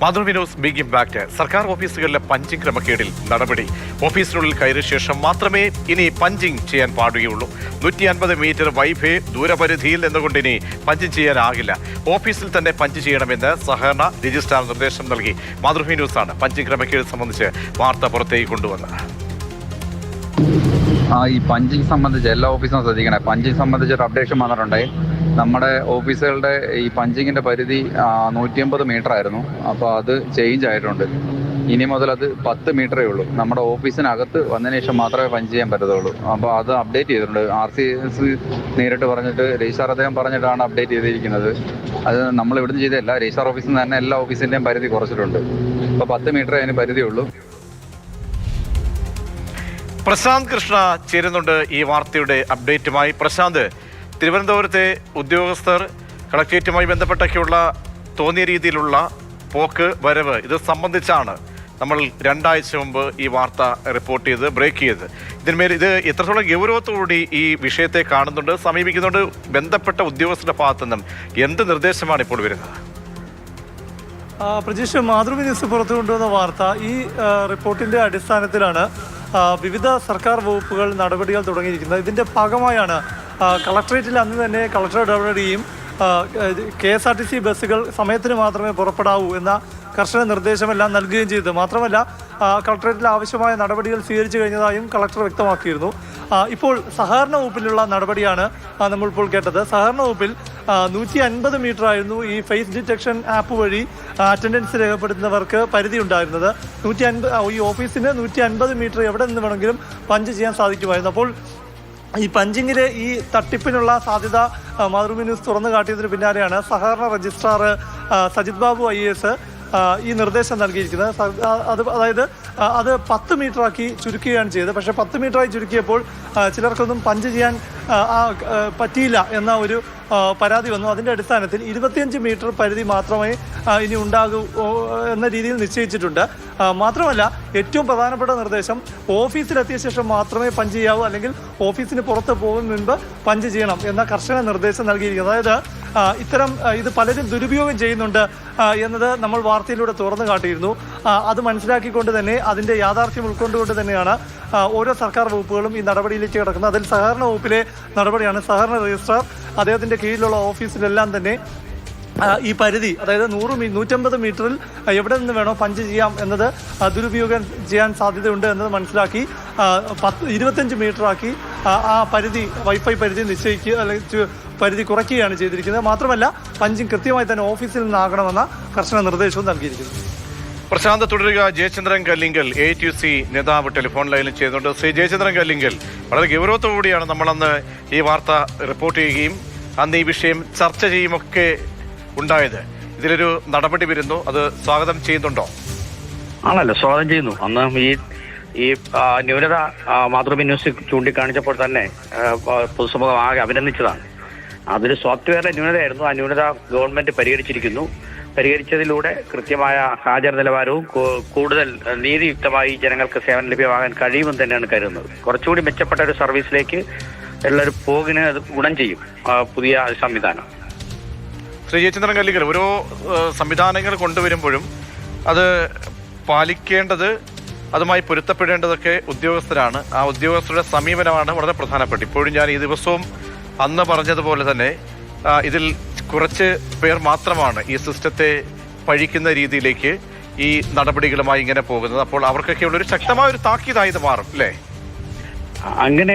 Mathrubhumi news big impact. സർക്കാർ ഓഫീസുകളിലെ punching ക്രമക്കേടിൽ നടപടി. ഓഫീസിനുള്ളിൽ കയറിയ ശേഷം മാത്രമേ ഇനി പഞ്ചിങ് ചെയ്യാൻ പാടുകയുള്ളൂ. 150 മീറ്റർ വൈഫൈ ദൂരപരിധിയിൽ നിന്നുകൊണ്ട് ഇനി പഞ്ചിങ് ചെയ്യാനാകില്ല. ഓഫീസിൽ തന്നെ പഞ്ച് ചെയ്യണമെന്ന് സഹകരണ രജിസ്ട്രാർ നിർദ്ദേശം നൽകി. മാതൃഭൂമി ന്യൂസാണ് പഞ്ചിങ് ക്രമക്കേട് സംബന്ധിച്ച് വാർത്ത പുറത്തേക്ക് കൊണ്ടുവന്നത്. ഈ പഞ്ചിങ് സംബന്ധിച്ച് എല്ലാ ഓഫീസും ശ്രദ്ധിക്കണേ. പഞ്ചിങ് സംബന്ധിച്ചൊരു അപ്ഡേഷൻ വന്നിട്ടുണ്ടായി. നമ്മുടെ ഓഫീസുകളുടെ ഈ പഞ്ചിങ്ങിൻ്റെ പരിധി 150 മീറ്റർ ആയിരുന്നു. അപ്പോൾ അത് ചേഞ്ച് ആയിട്ടുണ്ട്. ഇനി മുതൽ അത് 10 മീറ്ററേ ഉള്ളൂ. നമ്മുടെ ഓഫീസിനകത്ത് വന്നതിന് ശേഷം മാത്രമേ പഞ്ച് ചെയ്യാൻ പറ്റത്തുള്ളൂ. അപ്പോൾ അത് അപ്ഡേറ്റ് ചെയ്തിട്ടുണ്ട്. RCS നേരിട്ട് പറഞ്ഞിട്ട് രജിസ്ട്രാർ അദ്ദേഹം പറഞ്ഞിട്ടാണ് അപ്ഡേറ്റ് ചെയ്തിരിക്കുന്നത്. അത് നമ്മൾ ഇവിടുന്ന് ചെയ്തതല്ല, രജിസ്ട്രാർ ഓഫീസിൽ നിന്ന് തന്നെ എല്ലാ ഓഫീസിൻ്റെയും പരിധി കുറച്ചിട്ടുണ്ട്. ഇപ്പോൾ 10 മീറ്ററേ അതിന് പരിധിയുള്ളൂ. പ്രശാന്ത് കൃഷ്ണ ചേരുന്നുണ്ട് ഈ വാർത്തയുടെ അപ്ഡേറ്റുമായി. പ്രശാന്ത്, തിരുവനന്തപുരത്തെ ഉദ്യോഗസ്ഥർ കളക്ട്രേറ്റുമായി ബന്ധപ്പെട്ടൊക്കെയുള്ള തോന്നിയ രീതിയിലുള്ള പോക്ക് വരവ് ഇത് സംബന്ധിച്ചാണ് നമ്മൾ 2 ആഴ്ച മുമ്പ് ഈ വാർത്ത റിപ്പോർട്ട് ചെയ്ത് ബ്രേക്ക് ചെയ്ത്. ഇതിന്മേൽ ഇത് എത്രത്തോളം ഗൗരവത്തോടുകൂടി ഈ വിഷയത്തെ കാണുന്നുണ്ട്, സമീപിക്കുന്നുണ്ട്? ബന്ധപ്പെട്ട ഉദ്യോഗസ്ഥരുടെ ഭാഗത്തു നിന്നും എന്ത് നിർദ്ദേശമാണ് ഇപ്പോൾ വരുന്നത്? പ്രജീഷ്, മാതൃഭൂമി ന്യൂസ് പുറത്തു കൊണ്ടുവന്ന വാർത്ത ഈ റിപ്പോർട്ടിൻ്റെ അടിസ്ഥാനത്തിലാണ് വിവിധ സർക്കാർ വകുപ്പുകൾ നടപടികൾ തുടങ്ങിയിരിക്കുന്നത്. ഇതിൻ്റെ ഭാഗമായാണ് കളക്ട്രേറ്റിൽ അന്ന് തന്നെ കളക്ടർ ഇടപെടുകയും KSRTC ബസ്സുകൾ സമയത്തിന് മാത്രമേ പുറപ്പെടാവൂ എന്ന കർശന നിർദ്ദേശമെല്ലാം നൽകുകയും ചെയ്തത്. മാത്രമല്ല കളക്ടറേറ്റിൽ ആവശ്യമായ നടപടികൾ സ്വീകരിച്ചു കഴിഞ്ഞതായും കളക്ടർ വ്യക്തമാക്കിയിരുന്നു. ഇപ്പോൾ സഹകരണ വകുപ്പിലുള്ള നടപടിയാണ് നമ്മളിപ്പോൾ കേട്ടത്. സഹകരണ വകുപ്പിൽ 150 മീറ്റർ ആയിരുന്നു ഈ ഫേസ് ഡിറ്റക്ഷൻ ആപ്പ് വഴി അറ്റൻഡൻസ് രേഖപ്പെടുത്തുന്നവർക്ക് പരിധി ഉണ്ടായിരുന്നത്. ഈ ഓഫീസിന് 150 മീറ്റർ എവിടെ നിന്ന് വേണമെങ്കിലും പഞ്ച് ചെയ്യാൻ സാധിക്കുമായിരുന്നു. അപ്പോൾ ഈ പഞ്ചിങ്ങിലെ ഈ തട്ടിപ്പിനുള്ള സാധ്യത മാതൃഭൂമി ന്യൂസ് തുറന്നു കാട്ടിയതിന് പിന്നാലെയാണ് സഹകരണ രജിസ്ട്രാർ സജിത് ബാബു IAS ഈ നിർദ്ദേശം നൽകിയിരിക്കുന്നത്. അതായത് അത് 10 മീറ്ററാക്കി ചുരുക്കുകയാണ് ചെയ്തത്. പക്ഷേ 10 മീറ്ററായി ചുരുക്കിയപ്പോൾ ചിലർക്കൊന്നും പഞ്ച് ചെയ്യാൻ പറ്റിയില്ല എന്ന ഒരു പരാതി വന്നു. അതിൻ്റെ അടിസ്ഥാനത്തിൽ 25 മീറ്റർ പരിധി മാത്രമേ ഇനി ഉണ്ടാകൂ എന്ന രീതിയിൽ നിശ്ചയിച്ചിട്ടുണ്ട്. മാത്രമല്ല, ഏറ്റവും പ്രധാനപ്പെട്ട നിർദ്ദേശം ഓഫീസിലെത്തിയ ശേഷം മാത്രമേ പഞ്ച് ചെയ്യാവൂ, അല്ലെങ്കിൽ ഓഫീസിന് പുറത്ത് പോകുന്നതിന് മുൻപ് പഞ്ച് ചെയ്യണം എന്ന കർശന നിർദ്ദേശം നൽകിയിരിക്കുന്നത്. അതായത് ഇത് പലരും ദുരുപയോഗം ചെയ്യുന്നുണ്ട് എന്നത് നമ്മൾ വാർത്തയിലൂടെ തുറന്നു കാട്ടിയിരുന്നു. അത് മനസ്സിലാക്കിക്കൊണ്ട് തന്നെ അതിൻ്റെ യാഥാർത്ഥ്യം ഉൾക്കൊണ്ടുകൊണ്ട് തന്നെയാണ് ഓരോ സർക്കാർ വകുപ്പുകളും ഈ നടപടിയിലേക്ക് കിടക്കുന്നത്. അതിൽ സഹകരണ വകുപ്പിലെ നടപടിയാണ്. സഹകരണ രജിസ്ട്രാർ അദ്ദേഹത്തിൻ്റെ കീഴിലുള്ള ഓഫീസിലെല്ലാം തന്നെ ഈ പരിധി, അതായത് 150 മീറ്ററിൽ എവിടെ നിന്ന് വേണോ പഞ്ച് ചെയ്യാം എന്നത് ദുരുപയോഗം ചെയ്യാൻ സാധ്യതയുണ്ട് എന്നത് മനസ്സിലാക്കി 25 മീറ്ററാക്കി ആ പരിധി, വൈഫൈ പരിധി നിശ്ചയിക്കുക, അല്ലെങ്കിൽ പരിധി കുറയ്ക്കുകയാണ് ചെയ്തിരിക്കുന്നത്. മാത്രമല്ല, പഞ്ചിങ് കൃത്യമായി തന്നെ ഓഫീസിൽ നിന്നാകണമെന്ന കർശന നിർദ്ദേശവും നൽകിയിരിക്കുന്നു. പ്രശാന്ത് തുടരുക. ജയചന്ദ്രൻ കല്ലിങ്കൽ ATUC നേതാവ് ടെലിഫോൺ ലൈനിൽ ചെയ്യുന്നുണ്ട്. ശ്രീ ജയചന്ദ്രൻ കല്ലിങ്കൽ, വളരെ ഗൗരവത്തോടുകൂടിയാണ് നമ്മളന്ന് ഈ വാർത്ത റിപ്പോർട്ട് ചെയ്യുകയും അന്ന് ഈ വിഷയം ചർച്ച ചെയ്യുമൊക്കെ ഉണ്ടായത്. ഇതിലൊരു നടപടി വരുന്നു, അത് സ്വാഗതം ചെയ്യുന്നുണ്ടോ? ആണല്ലോ, സ്വാഗതം ചെയ്യുന്നു. അന്ന് ഈ ന്യൂനത മാതൃഭൂമി ന്യൂസ് ചൂണ്ടിക്കാണിച്ചപ്പോൾ തന്നെ പൊതുസമൂഹം ആകെ അഭിനന്ദിച്ചതാണ്. അതൊരു സോഫ്റ്റ്വെയറിലെ ന്യൂനതയായിരുന്നു. ആ ന്യൂനത ഗവൺമെന്റ് പരിഹരിച്ചിരിക്കുന്നു. പരിഹരിച്ചതിലൂടെ കൃത്യമായ ഹാജർ നിലവാരവും കൂടുതൽ നീതിയുക്തമായി ജനങ്ങൾക്ക് സേവനം ലഭ്യമാകാൻ കഴിയുമെന്ന് തന്നെയാണ് കരുതുന്നത്. കുറച്ചുകൂടി മെച്ചപ്പെട്ട ഒരു സർവീസിലേക്ക് എല്ലാവരും പോകിന് അത് ഗുണം ചെയ്യും പുതിയ സംവിധാനം. ശ്രീ ജയചന്ദ്രൻ കല്ലിങ്കൽ, ഓരോ സംവിധാനങ്ങൾ കൊണ്ടുവരുമ്പോഴും അത് പാലിക്കേണ്ടത്, അതുമായി പൊരുത്തപ്പെടേണ്ടതൊക്കെ ഉദ്യോഗസ്ഥരാണ്. ആ ഉദ്യോഗസ്ഥരുടെ സമീപനമാണ് വളരെ പ്രധാനപ്പെട്ട. ഇപ്പോഴും ഞാൻ ഈ ദിവസവും അന്ന് പറഞ്ഞതുപോലെ തന്നെ ഇതിൽ കുറച്ച് പേർ മാത്രമാണ് ഈ സിസ്റ്റത്തെ പഴിക്കുന്ന രീതിയിലേക്ക് ഈ നടപടികളുമായി ഇങ്ങനെ പോകുന്നത്. അപ്പോൾ അവർക്കൊക്കെ ഉള്ളൊരു ശക്തമായ ഒരു താക്കീതായി ഇത് മാറും അല്ലേ? അങ്ങനെ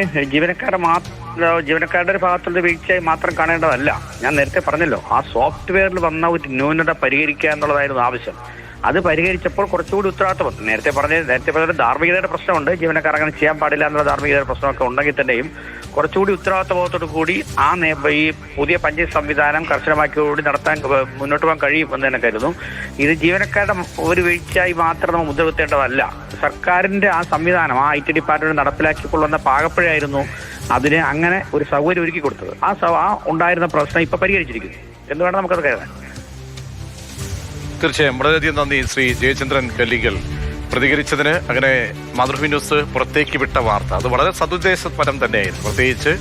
ജീവനക്കാരുടെ ഒരു ഭാഗത്തുള്ള വീഴ്ചയായി മാത്രം കാണേണ്ടതല്ല. ഞാൻ നേരത്തെ പറഞ്ഞല്ലോ, ആ സോഫ്റ്റ്വെയറിൽ വന്ന ഒരു ന്യൂനത പരിഹരിക്കുക എന്നുള്ളതായിരുന്നു ആവശ്യം. അത് പരിഹരിച്ചപ്പോൾ കുറച്ചുകൂടി ഉത്തരവാദിത്വം, നേരത്തെ പറഞ്ഞ ധാർമ്മികതയുടെ പ്രശ്നമുണ്ട്. ജീവനക്കാർ അങ്ങനെ ചെയ്യാൻ പാടില്ല എന്നുള്ള ധാർമ്മികതയുടെ പ്രശ്നമൊക്കെ ഉണ്ടെങ്കിൽ തന്നെയും കുറച്ചുകൂടി ഉത്തരവാദിത്വബോധത്തോടു കൂടി ഈ പുതിയ പഞ്ചായത്ത് സംവിധാനം കർശനമാക്കിയോടുകൂടി മുന്നോട്ട് പോകാൻ കഴിയും എന്ന് തന്നെ കരുതുന്നു. ഇത് ജീവനക്കാരുടെ ഒരു വീഴ്ചയായി മാത്രം നമ്മൾ മുദ്രകുത്തേണ്ടതല്ല. സർക്കാരിന്റെ ആ സംവിധാനം, ആ IT ഡിപ്പാർട്ട്മെന്റ് നടപ്പിലാക്കിയപ്പോൾ വന്ന പാകപ്പഴയായിരുന്നു അതിന് അങ്ങനെ ഒരു സൗകര്യം ഒരുക്കി കൊടുത്തത്. ആ ഉണ്ടായിരുന്ന പ്രശ്നം ഇപ്പൊ പരിഹരിച്ചിരിക്കുന്നു എന്ന് വേണം നമുക്കത് കരുതാൻ. തീർച്ചയായും വളരെയധികം നന്ദി ശ്രീ ജയചന്ദ്രൻ കല്ലിങ്കൽ പ്രതികരിച്ചതിന്. അങ്ങനെ മാതൃഭൂമി ന്യൂസ് പുറത്തേക്ക് വിട്ട വാർത്ത അത് വളരെ സതുദ്ദേശപരം തന്നെയായിരുന്നു. പ്രത്യേകിച്ച്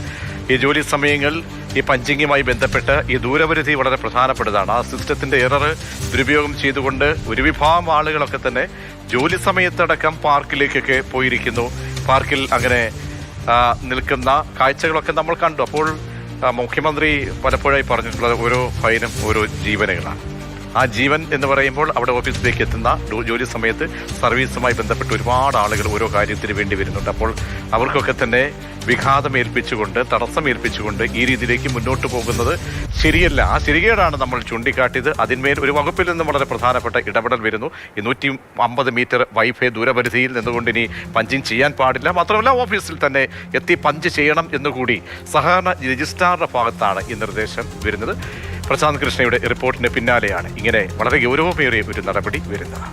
ഈ ജോലി സമയങ്ങൾ ഈ പഞ്ചിങ്ങുമായി ബന്ധപ്പെട്ട് ഈ ദൂരപരിധി വളരെ പ്രധാനപ്പെട്ടതാണ്. ആ സിസ്റ്റത്തിന്റെ എറർ ദുരുപയോഗം ചെയ്തുകൊണ്ട് ഒരു വിഭാഗം ആളുകളൊക്കെ തന്നെ ജോലി സമയത്തടക്കം പാർക്കിലേക്കൊക്കെ പോയിരിക്കുന്നു. പാർക്കിൽ അങ്ങനെ നിൽക്കുന്ന കാഴ്ചകളൊക്കെ നമ്മൾ കണ്ടു. അപ്പോൾ മുഖ്യമന്ത്രി പലപ്പോഴായി പറഞ്ഞിട്ടുള്ളത് ഓരോ ഫൈനും ഓരോ ജീവനുകളാണ്. ആ ജീവൻ എന്ന് പറയുമ്പോൾ അവിടെ ഓഫീസിലേക്ക് എത്തുന്ന ജോലി സമയത്ത് സർവീസുമായി ബന്ധപ്പെട്ട് ഒരുപാട് ആളുകൾ ഓരോ കാര്യത്തിന് വേണ്ടി വരുന്നുണ്ട്. അപ്പോൾ അവർക്കൊക്കെ തന്നെ വിഘാതം ഏൽപ്പിച്ചുകൊണ്ട്, തടസ്സം ഏൽപ്പിച്ചുകൊണ്ട് ഈ രീതിയിലേക്ക് മുന്നോട്ട് പോകുന്നത് ശരിയല്ല. ആ ശരികേടാണ് നമ്മൾ ചൂണ്ടിക്കാട്ടിയത്. അതിന്മേൽ ഒരു വകുപ്പിൽ നിന്നും വളരെ പ്രധാനപ്പെട്ട ഇടപെടൽ വരുന്നു. ഈ 150 മീറ്റർ വൈഫൈ ദൂരപരിധിയിൽ നിന്നുകൊണ്ട് ഇനി പഞ്ചിങ് ചെയ്യാൻ പാടില്ല. മാത്രമല്ല ഓഫീസിൽ തന്നെ എത്തി പഞ്ച് ചെയ്യണം എന്നുകൂടി സഹകരണ രജിസ്ട്രാറുടെ ഭാഗത്താണ് ഈ നിർദ്ദേശം വരുന്നത്. പ്രശാന്ത് കൃഷ്ണയുടെ റിപ്പോർട്ടിന് പിന്നാലെയാണ് ഇങ്ങനെ വളരെ ഗൗരവമേറിയ ഒരു നടപടി വരുന്നത്.